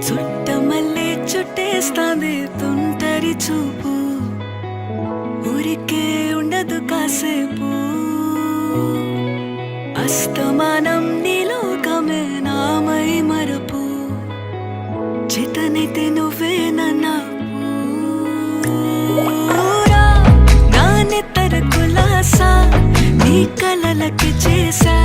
చుట్టమల్లే చుట్టేస్తాంది తుంటరి చూపు, ఊరికే ఉండదు కాసేపు. అస్తమానం నీలోకమే నామై మరపు, చేతనైతే నువ్వే నన్నా నానెత్తర కులాసా నీ కలలకి చేసా.